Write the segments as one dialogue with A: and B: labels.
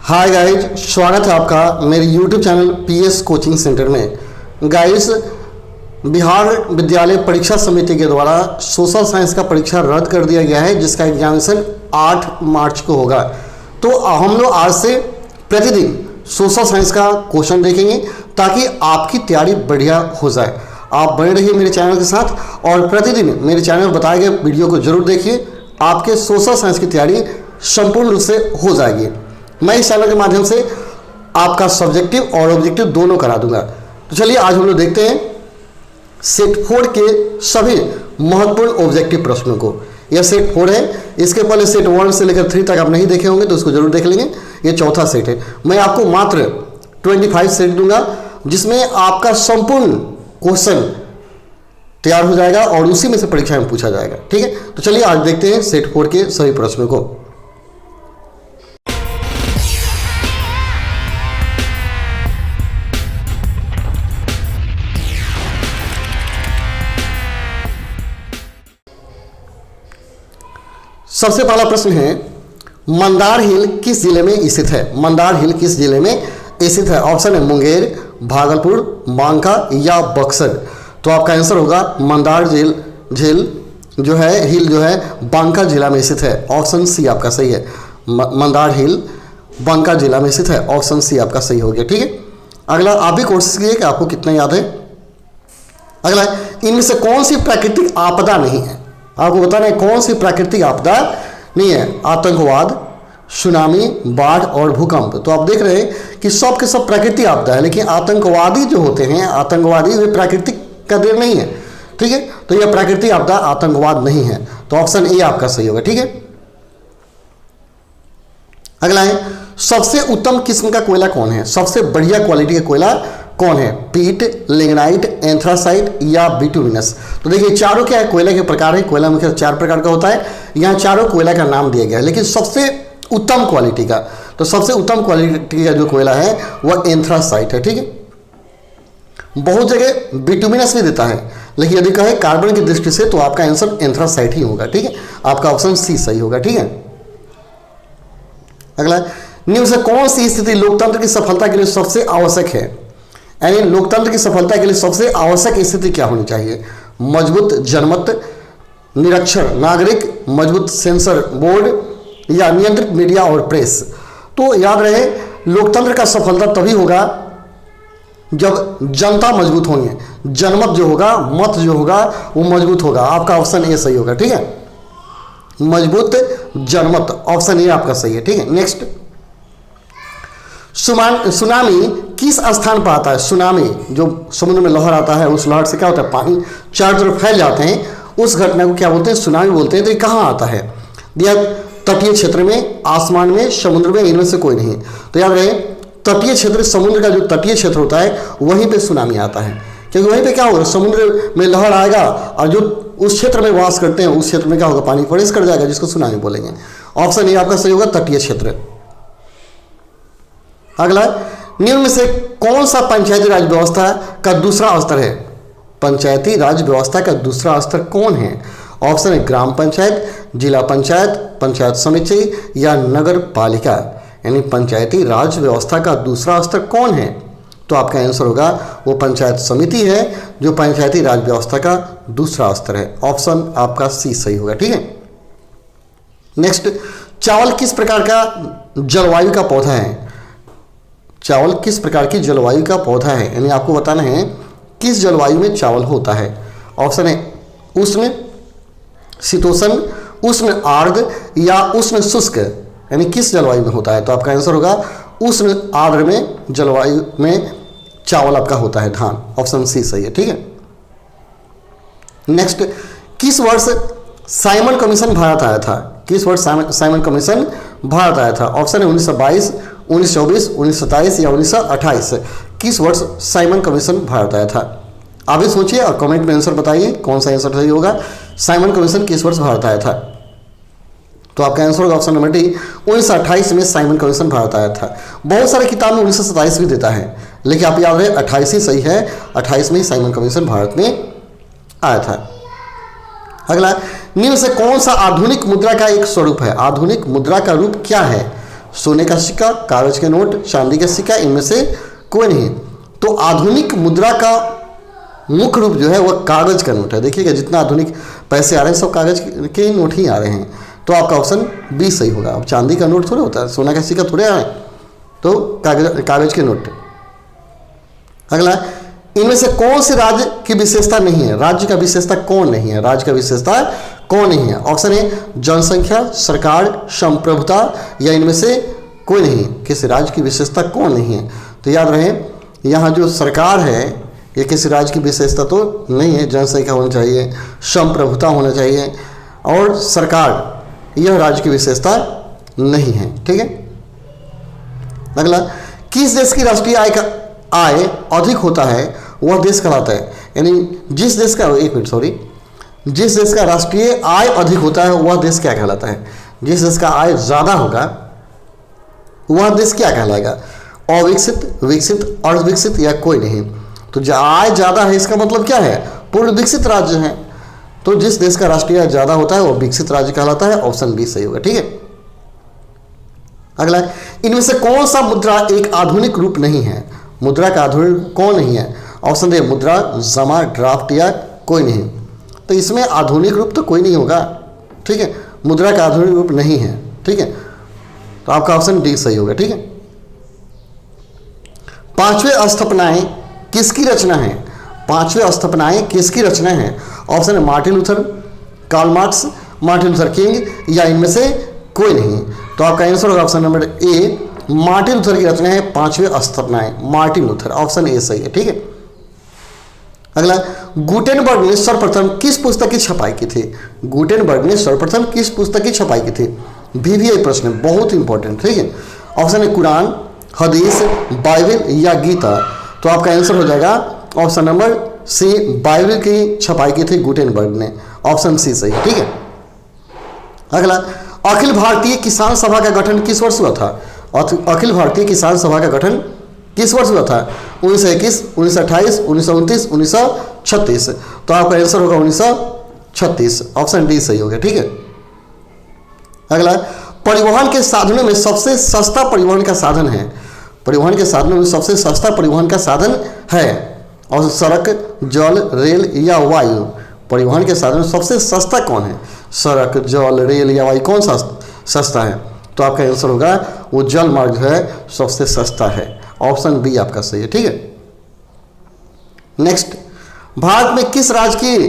A: Hi guys, स्वागत है आपका मेरे YouTube channel PS coaching centre में। गाइज, बिहार विद्यालय परीक्षा समिति के द्वारा सोशल साइंस का परीक्षा रद्द कर दिया गया है, जिसका एग्जामिनेशन 8 मार्च को होगा। तो हम लोग आज से प्रतिदिन सोशल साइंस का क्वेश्चन देखेंगे ताकि आपकी तैयारी बढ़िया हो जाए। आप बने रहिए मेरे चैनल के साथ और प्रतिदिन मेरे चैनल में बताए गए वीडियो को जरूर देखिए। आपके सोशल साइंस की तैयारी संपूर्ण रूप से हो जाएगी। मैं इस चैनल के माध्यम से आपका सब्जेक्टिव और ऑब्जेक्टिव दोनों करा दूंगा। तो चलिए आज हम लोग देखते हैं सेट 4 के सभी महत्वपूर्ण ऑब्जेक्टिव प्रश्नों को। यह सेट 4 है। इसके पहले सेट 1 से लेकर 3 तक आप नहीं देखे होंगे तो उसको जरूर देख लेंगे। ये चौथा सेट है। मैं आपको मात्र 25 सेट दूंगा, जिसमें आपका संपूर्ण क्वेश्चन तैयार हो जाएगा और उसी में से परीक्षा में पूछा जाएगा। ठीक है, तो चलिए आज देखते हैं सेट 4 के सभी प्रश्नों को। सबसे पहला प्रश्न है, मंदार हिल किस जिले में स्थित है? मंदार हिल किस जिले में स्थित है? ऑप्शन है मुंगेर, भागलपुर, बांका या बक्सर। तो आपका आंसर होगा मंदार झील जो है हिल जो है बांका जिला में स्थित है। ऑप्शन सी आपका सही है। मंदार हिल बांका जिला में स्थित है। ऑप्शन सी आपका सही हो गया। ठीक है, अगला आप भी कोशिश कीजिए कि आपको कितना याद है। अगला, इनमें से कौन सी प्राकृतिक आपदा नहीं है? आपको बताना है कौन सी प्राकृतिक आपदा नहीं है। आतंकवाद, सुनामी, बाढ़ और भूकंप। तो आप देख रहे हैं कि सब के सब प्राकृतिक आपदा है, लेकिन आतंकवादी जो होते हैं, आतंकवादी वे प्राकृतिक का देन नहीं है। ठीक है, तो यह प्राकृतिक आपदा आतंकवाद नहीं है। तो ऑप्शन ए आपका सही होगा। ठीक है, अगला है, सबसे उत्तम किस्म का कोयला कौन है? सबसे बढ़िया क्वालिटी का कोयला कौन है? पीट, लिग्नाइट, एंथ्रासाइट या बिटुमिनस। तो देखिए चारों क्या है, कोयला के प्रकार है। कोयला मुख्य 4 प्रकार का होता है। यहाँ चारों कोयला का नाम दिया गया है, लेकिन सबसे उत्तम क्वालिटी का, तो सबसे उत्तम क्वालिटी का जो कोयला है वह एंथ्रासाइट है। ठीक है, बहुत जगह बिटुमिनस भी देता है, लेकिन यदि कहे कार्बन की दृष्टि से तो आपका आंसर एंथ्रासाइट ही होगा। ठीक है, आपका ऑप्शन सी सही होगा। ठीक है, अगला, निम्न से कौन सी स्थिति लोकतंत्र की सफलता के लिए सबसे आवश्यक है? यानी लोकतंत्र की सफलता के लिए सबसे आवश्यक स्थिति क्या होनी चाहिए? मजबूत जनमत, निरक्षर नागरिक, मजबूत सेंसर बोर्ड या नियंत्रित मीडिया और प्रेस। तो याद रहे, लोकतंत्र का सफलता तभी होगा जब जनता मजबूत होंगे, जनमत जो होगा, मत जो होगा वो मजबूत होगा। आपका ऑप्शन ए सही होगा। ठीक है, मजबूत जनमत, ऑप्शन ए आपका सही है। ठीक है, नेक्स्ट, सुनामी किस स्थान पर आता है? सुनामी जो समुद्र में लहर आता है, उस लहर से क्या होता है, पानी चारों तरफ फैल जाते हैं, उस घटना को क्या बोलते हैं? सुनामी बोलते हैं। तो ये कहाँ आता है? दिया तटीय क्षेत्र में, आसमान में, समुद्र में, इनमें से कोई नहीं। तो याद रहे, तटीय क्षेत्र, समुद्र का जो तटीय क्षेत्र होता है वहीं पे सुनामी आता है, क्योंकि वहीं पे क्या होगा, समुद्र में लहर आएगा और जो उस क्षेत्र में वास करते हैं उस क्षेत्र में क्या होगा, पानी प्रवेश कर जाएगा, जिसको सुनामी बोलेंगे। ऑप्शन ए आपका सही होगा, तटीय क्षेत्र। अगला, निम्न में से कौन सा पंचायती राज व्यवस्था का दूसरा स्तर है? पंचायती राज व्यवस्था का दूसरा स्तर कौन है? ऑप्शन है ग्राम पंचायत, जिला पंचायत, पंचायत समिति या नगर पालिका। यानी पंचायती राज व्यवस्था का दूसरा स्तर कौन है? तो आपका आंसर होगा वो पंचायत समिति है, जो पंचायती राज व्यवस्था का दूसरा स्तर है। ऑप्शन आपका सी सही होगा। ठीक है, नेक्स्ट, चावल किस प्रकार का जलवायु का पौधा है? चावल किस प्रकार की जलवायु का पौधा है? यानी आपको बताना है किस जलवायु में चावल होता है। ऑप्शन है उष्ण, शीतोष्ण, उष्ण आर्द्र या उष्ण शुष्क। यानी किस जलवायु में होता है? तो आपका आंसर होगा उष्ण आर्द्र में जलवायु में चावल आपका होता है, धान। ऑप्शन सी सही है। ठीक है, नेक्स्ट, किस वर्ष साइमन कमीशन भारत आया था? किस वर्ष साइमन कमीशन भारत आया था? ऑप्शन है 1922, 1924, 1927 या 1928। किस वर्ष साइमन कमीशन भारत आया था? आप भी सोचिए और कमेंट में आंसर बताइए कौन सा आंसर सही होगा। साइमन कमीशन किस वर्ष भारत आया था? तो आपका आंसर होगा ऑप्शन नंबर डी, 1928 में साइमन कमीशन भारत आया था। बहुत सारे किताब में 1927 भी देता है, लेकिन आप याद रहे 28 ही सही है। 28 में ही साइमन कमीशन भारत में आया था। अगला, निम्न से कौन सा आधुनिक मुद्रा का एक स्वरूप है? आधुनिक मुद्रा का रूप क्या है? सोने का सिक्का, कागज के नोट, चांदी का सिक्का, इनमें से कोई नहीं। तो आधुनिक मुद्रा का मुख्य रूप जो है वह कागज का नोट है। देखिएगा जितना आधुनिक पैसे आ रहे हैं सब कागज के नोट ही आ रहे हैं। तो आपका ऑप्शन बी सही होगा। अब चांदी का नोट थोड़े होता है, सोना का सिक्का थोड़े आए, तो कागज के नोट। अगला, इनमें से कौन से राज्य की विशेषता नहीं है? राज्य का विशेषता कौन नहीं है? राज्य का विशेषता कौन नहीं है? ऑप्शन ए जनसंख्या, सरकार, संप्रभुता, या इनमें से कोई नहीं। किसी राज्य की विशेषता कौन नहीं है? तो याद रहे यहाँ जो सरकार है ये किसी राज्य की विशेषता तो नहीं है। जनसंख्या होनी चाहिए, संप्रभुता होना चाहिए, और सरकार यह राज्य की विशेषता नहीं है। ठीक है। अगला, किस देश की राष्ट्रीय आय अधिक होता है वह देश कहलाता है? यानी जिस देश का, एक मिनट सॉरी, जिस देश का राष्ट्रीय आय अधिक होता है वह देश क्या कहलाता है? जिस देश का आय ज़्यादा होगा वह देश क्या कहलाएगा? अविकसित, विकसित, अर्धविकसित, या कोई नहीं। तो जो आय ज़्यादा है इसका मतलब क्या है? पूर्ण विकसित राज्य है। तो जिस देश का राष्ट्रीय आय ज़्यादा होता है वह विकसित राज्य कहलाता है। ऑप्शन बी सही होगा। ठीक है। अगला, इनमें से कौन सा मुद्रा एक आधुनिक रूप नहीं है? मुद्रा का आधुनिक कौन नहीं है? ऑप्शन ए मुद्रा, जमा, ड्राफ्ट, या कोई नहीं। तो इसमें आधुनिक रूप तो कोई नहीं होगा। ठीक है, मुद्रा का आधुनिक रूप नहीं है। ठीक है, तो आपका ऑप्शन डी सही होगा। ठीक है। पांचवें स्थापनाएं किसकी रचना है? पांचवें स्थापनाएं किसकी रचना है? ऑप्शन है Martin Luther, Karl Marx, Martin Luther King, या इनमें से कोई नहीं। तो आपका आंसर होगा option number A, Martin Luther की रचना है पांचवें स्थापनाएं, मार्टिन लूथर। ऑप्शन ए सही है। ठीक है। अगला, गुटेनबर्ग ने सर्वप्रथम किस पुस्तक की छपाई की थी? गुटेनबर्ग ने सर्वप्रथम किस पुस्तक की छपाई की थी? VVI प्रश्न है, बहुत इंपॉर्टेंट। ठीक है। ऑप्शन है कुरान, हदीस, बाइबल, या गीता। तो आपका आंसर हो जाएगा ऑप्शन नंबर सी, बाइबल की छपाई की थी गुटेनबर्ग ने। ऑप्शन सी सही। ठीक है। अगला, अखिल भारतीय किसान सभा का गठन किस वर्ष हुआ था? अखिल भारतीय किसान सभा का गठन किस वर्ष हुआ था? 1921, 1928, 1929, 1936। तो आपका आंसर होगा 1936। ऑप्शन डी सही हो गया। ठीक है। अगला, परिवहन के साधनों में सबसे सस्ता परिवहन का साधन है? परिवहन के साधनों में सबसे सस्ता परिवहन का साधन है? और सड़क, जल, रेल, या वायु? परिवहन के साधन में सबसे सस्ता कौन है? सड़क, जल, रेल, या वायु? कौन सा सस्ता है? तो आपका आंसर होगा वो जल मार्ग जो है सबसे सस्ता है। ऑप्शन बी आपका सही है। ठीक है। नेक्स्ट, भारत में किस राज्य की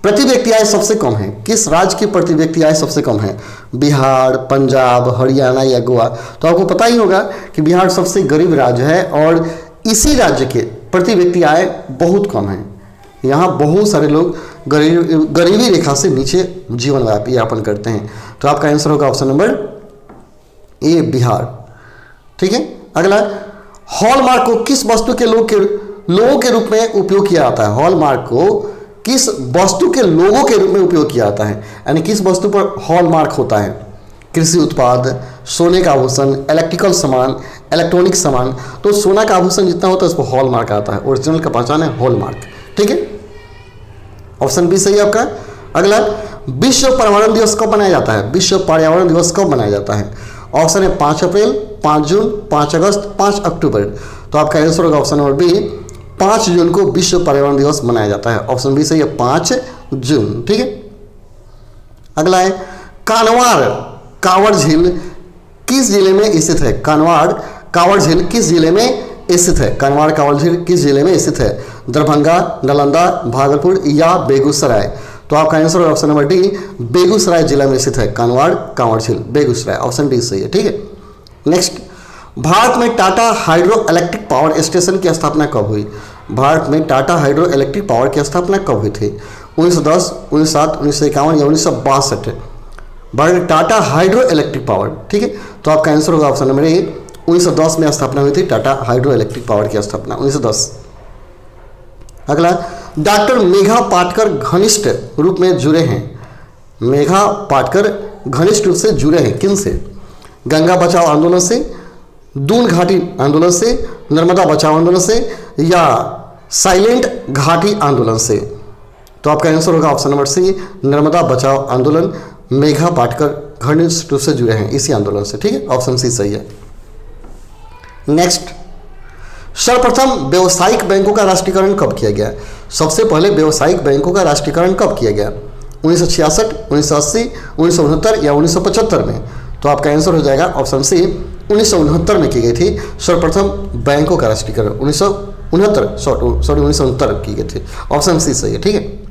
A: प्रति व्यक्ति आय सबसे कम है? किस राज्य की प्रति व्यक्ति आय सबसे कम है? बिहार, पंजाब, हरियाणा, या गोवा? तो आपको पता ही होगा कि बिहार सबसे गरीब राज्य है और इसी राज्य के प्रति व्यक्ति आय बहुत कम है। यहाँ बहुत सारे लोग गरीबी रेखा से नीचे जीवन यापन करते हैं। तो आपका आंसर होगा ऑप्शन नंबर ए, बिहार। ठीक है। अगला, हॉलमार्क को किस वस्तु के लोगों के रूप में उपयोग किया जाता है? हॉलमार्क को किस वस्तु के लोगों के रूप में उपयोग किया जाता है? यानी किस वस्तु पर हॉलमार्क होता है? कृषि उत्पाद, सोने का आभूषण, इलेक्ट्रिकल सामान, इलेक्ट्रॉनिक सामान। तो सोना का आभूषण जितना होता है उस पर हॉलमार्क आता है। ओरिजिनल का पहचान है हॉलमार्क। ठीक है। ऑप्शन बी सही है आपका। अगला, विश्व पर्यावरण दिवस कब मनाया जाता है? विश्व पर्यावरण दिवस कब मनाया जाता है? ऑप्शन है 5 अप्रैल, 5 जून, 5 अगस्त, 5 अक्टूबर। तो आपका आंसर होगा ऑप्शन नंबर बी, 5 जून को विश्व पर्यावरण दिवस मनाया जाता है। ऑप्शन बी सही है, 5 जून। ठीक है। अगला है, कांवड़ झील किस जिले में स्थित है? कांवड़ झील किस जिले में स्थित है? कांवड़ झील किस जिले में स्थित है? दरभंगा, नालंदा, भागलपुर, या बेगूसराय? तो आपका आंसर है ऑप्शन नंबर डी, बेगूसराय जिला में स्थित है कांवड़ झील, बेगूसराय। ऑप्शन डी सही है। ठीक है। नेक्स्ट, भारत में Tata hydro electric power station की स्थापना कब हुई? भारत में टाटा हाइड्रो इलेक्ट्रिक पावर की स्थापना कब हुई थी? 1910, 1907, 1951, या 1962? भारत में टाटा हाइड्रो इलेक्ट्रिक पावर। ठीक है। तो आपका आंसर होगा ऑप्शन नंबर ए, 1910 में स्थापना हुई थी टाटा हाइड्रो इलेक्ट्रिक पावर की स्थापना 1910। अगला, डॉक्टर मेघा पाटकर घनिष्ठ रूप में जुड़े हैं? मेघा पाटकर घनिष्ठ रूप से जुड़े हैं किन से? गंगा बचाओ आंदोलन से, दून घाटी आंदोलन से, नर्मदा बचाओ आंदोलन से, या साइलेंट घाटी आंदोलन से? तो आपका आंसर होगा ऑप्शन नंबर सी, नर्मदा बचाओ आंदोलन मेघा पाटकर घनिष्ठ रूप से जुड़े हैं इसी आंदोलन से, ठीक है, ऑप्शन सी सही है। नेक्स्ट, सर्वप्रथम व्यवसायिक बैंकों का राष्ट्रीयकरण कब किया गया? सबसे पहले व्यवसायिक बैंकों का राष्ट्रीयकरण कब किया गया? 1966, 1980, 1969 या 1975 में? तो आपका आंसर हो जाएगा ऑप्शन सी, 1969 में की गई थी सर्वप्रथम बैंकों का राष्ट्रीयकरण। 1969 की गई थी। ऑप्शन सी सही है, ठीक है।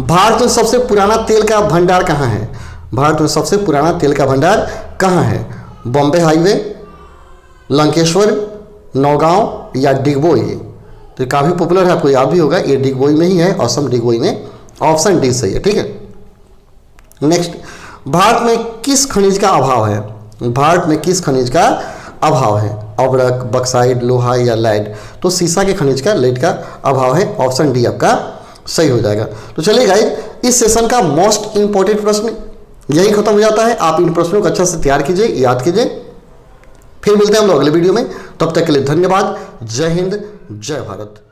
A: भारत में सबसे पुराना तेल का भंडार कहाँ है? भारत में सबसे पुराना तेल का भंडार कहाँ है? बॉम्बे हाईवे, लंकेश्वर, नौगांव या डिगबोई? तो काफ़ी पॉपुलर है, आपको याद भी होगा, ये डिगबोई में ही है, असम डिगबोई में। ऑप्शन डी सही है, ठीक है। नेक्स्ट, भारत में किस खनिज का अभाव है? भारत में किस खनिज का अभाव है? अब्रक, बक्साइड, लोहा या लेड? तो सीसा के खनिज का, लेड का अभाव है। ऑप्शन डी आपका सही हो जाएगा। तो चलिए गाइस, इस सेशन का मोस्ट इंपॉर्टेंट प्रश्न यही खत्म हो जाता है। आप इन प्रश्नों को अच्छा से तैयार कीजिए, याद कीजिए। फिर मिलते हैं हम लोग अगले वीडियो में, तब तक के लिए धन्यवाद। जय हिंद, जय भारत।